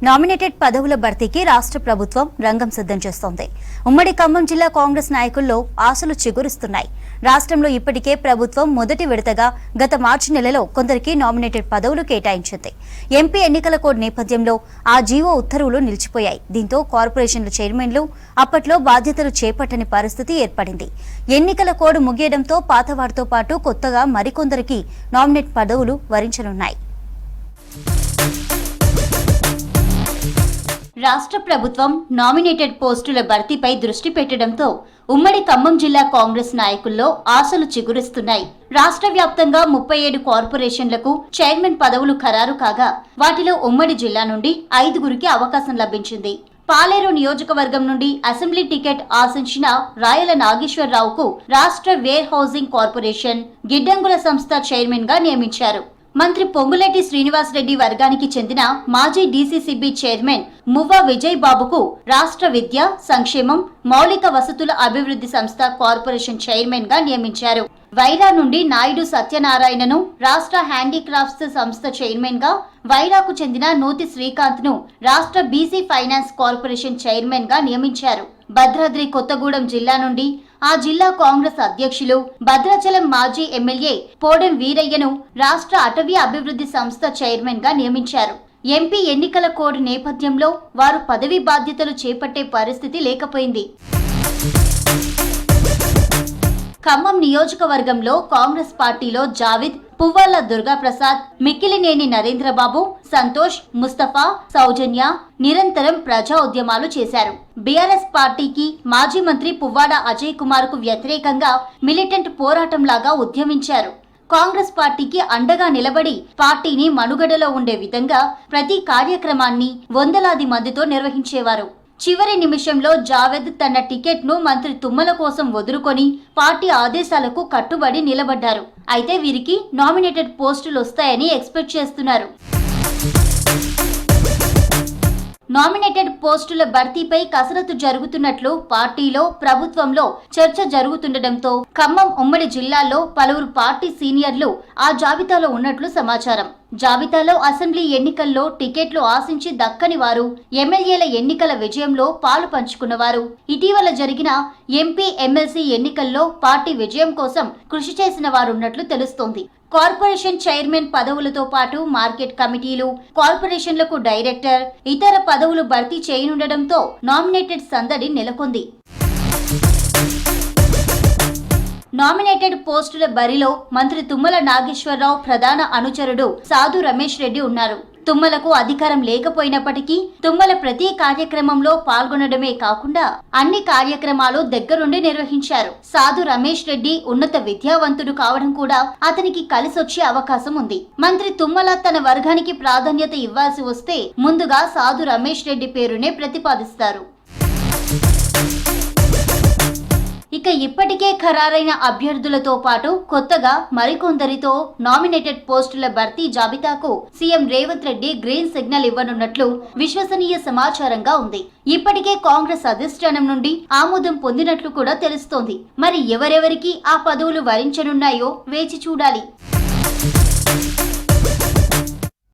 Nominated పదవుల భర్తీకి రాష్ట్ర ప్రభుత్వం రంగం సిద్ధం చేస్తోంది. ఉమ్మడి ఖమ్మం జిల్లా కాంగ్రెస్ నాయకుల్లో ఆశలు చిగురిస్తున్నాయి. రాష్ట్రంలో ఇప్పటికే ప్రభుత్వం మొదటి విడతగా గత మార్చి నెలలో కొందరికి నామినేటెడ్ పదవులు కేటాయించింది. ఎంపీ ఎన్నికల కోడ్ నేపథ్యంలో ఆ జీవో ఉత్తర్వులు నిలిచిపోయాయి. దీంతో కార్పొరేషన్ల చైర్మన్లు అప్పట్లో బాధ్యతలు చేపట్టని పరిస్థితి ఏర్పడింది. ఎన్నికల కోడ్ ముగియడంతో పాతవారితో పాటు కొత్తగా మరికొందరికి నామినేట్ పదవులు వరించనున్నాయి. రాష్ట్ర ప్రభుత్వం నామినేటెడ్ పోస్టుల భర్తీపై దృష్టి పెట్టడంతో ఉమ్మడి ఖమ్మం జిల్లా కాంగ్రెస్ నాయకుల్లో ఆశలు చిగురిస్తున్నాయి. రాష్ట్ర వ్యాప్తంగా 37 కార్పొరేషన్లకు చైర్మన్ పదవులు ఖరారు కాగా వాటిలో ఉమ్మడి జిల్లా నుండి 5గురికి అవకాశం లభించింది. పాలేరు నియోజకవర్గం నుండి అసెంబ్లీ టికెట్ ఆశించిన రాయల నాగేశ్వరరావుకు రాష్ట్ర వేర్ హౌసింగ్ కార్పొరేషన్ గిడ్డంగుల సంస్థ చైర్మన్ గా నియమించారు. మంత్రి పొంగులేటి శ్రీనివాసరెడ్డి వర్గానికి చెందిన మాజీ డీసీసీబీ చైర్మన్ మువ్వా విజయ్ బాబుకు రాష్ట్ర విద్య సంక్షేమం మౌలిక వసతుల అభివృద్ధి సంస్థ కార్పొరేషన్ చైర్మన్ గా నియమించారు. వైరా నుండి నాయుడు సత్యనారాయణను రాష్ట్ర హ్యాండీక్రాఫ్ట్స్ సంస్థ చైర్మన్ గా, వైరాకు చెందిన నూతి శ్రీకాంత్ ను రాష్ట్ర బీసీ ఫైనాన్స్ కార్పొరేషన్ చైర్మన్ గా నియమించారు. భద్రాద్రి కొత్తగూడెం జిల్లా నుండి ఆ జిల్లా కాంగ్రెస్ అధ్యక్షులు భద్రాచలం మాజీ ఎమ్మెల్యే పోడెం వీరయ్యను రాష్ట్ర అటవీ అభివృద్ధి సంస్థ చైర్మన్ గా నియమించారు. ఎంపీ ఎన్నికల కోడ్ నేపథ్యంలో వారు పదవీ బాధ్యతలు చేపట్టే పరిస్థితి లేకపోయింది. ఖమ్మం నియోజకవర్గంలో కాంగ్రెస్ పార్టీలో జావిద్, పువ్వాళ్ల దుర్గాప్రసాద్, మిక్కిలినేని నరేంద్రబాబు, సంతోష్, ముస్తఫా, సౌజన్య నిరంతరం ప్రజా ఉద్యమాలు చేశారు. బీఆర్ఎస్ పార్టీకి మాజీ మంత్రి పువ్వాడ అజయ్ కుమార్ కు వ్యతిరేకంగా మిలిటెంట్ పోరాటంలాగా ఉద్యమించారు. కాంగ్రెస్ పార్టీకి అండగా నిలబడి పార్టీని మనుగడలో ఉండే విధంగా ప్రతి కార్యక్రమాన్ని వందలాది మందితో నిర్వహించేవారు. చివరి నిమిషంలో జావేద్ తన టికెట్ ను మంత్రి తుమ్మల కోసం వదులుకొని పార్టీ ఆదేశాలకు కట్టుబడి నిలబడ్డారు. అయితే వీరికి నామినేటెడ్ పోస్టులు వస్తాయని ఎక్స్పెక్ట్ చేస్తున్నారు. నామినేటెడ్ పోస్టుల భర్తీపై కసరత్తు జరుగుతున్నట్లు పార్టీలో ప్రభుత్వంలో చర్చ జరుగుతుండటంతో ఖమ్మం ఉమ్మడి జిల్లాలో పలువురు పార్టీ సీనియర్లు ఆ జాబితాలో ఉన్నట్లు సమాచారం. జాబితాలో అసెంబ్లీ ఎన్నికల్లో టికెట్లు ఆశించి దక్కని వారు, ఎమ్మెల్యేల ఎన్నికల విజయంలో పాలు పంచుకున్నవారు, ఇటీవల జరిగిన ఎంపీ ఎమ్మెల్సీ ఎన్నికల్లో పార్టీ విజయం కోసం కృషి చేసిన వారున్నట్లు తెలుస్తోంది. కార్పొరేషన్ చైర్మన్ పదవులతో పాటు మార్కెట్ కమిటీలు, కార్పొరేషన్లకు డైరెక్టర్, ఇతర పదవులు భర్తీ చేయనుండటంతో నామినేటెడ్ సందడి నెలకొంది. నామినేటెడ్ పోస్టుల బరిలో మంత్రి తుమ్మల నాగేశ్వరరావు ప్రధాన అనుచరుడు సాధు రమేష్ రెడ్డి ఉన్నారు. తుమ్మలకు అధికారం లేకపోయినప్పటికీ తుమ్మల ప్రతి కార్యక్రమంలో పాల్గొనడమే కాకుండా అన్ని కార్యక్రమాలు దగ్గరుండి నిర్వహించారు. సాధు రమేష్ రెడ్డి ఉన్నత విద్యావంతుడు కావడం కూడా అతనికి కలిసొచ్చే అవకాశం ఉంది. మంత్రి తుమ్మల తన వర్గానికి ప్రాధాన్యత ఇవ్వాల్సి వస్తే ముందుగా సాధు రమేష్ రెడ్డి పేరునే ప్రతిపాదిస్తారు. ఇక ఇప్పటికే ఖరారైన అభ్యర్థులతో పాటు కొత్తగా మరికొందరితో నామినేటెడ్ పోస్టుల భర్తీ జాబితాకు CM Revanth Reddy green signal ఇవ్వనున్నట్లు విశ్వసనీయ సమాచారంగా ఉంది. ఇప్పటికే కాంగ్రెస్ అధిష్టానం నుండి ఆమోదం పొందినట్లు కూడా తెలుస్తోంది. మరి ఎవరెవరికి ఆ పదవులు వరించనున్నాయో వేచి చూడాలి.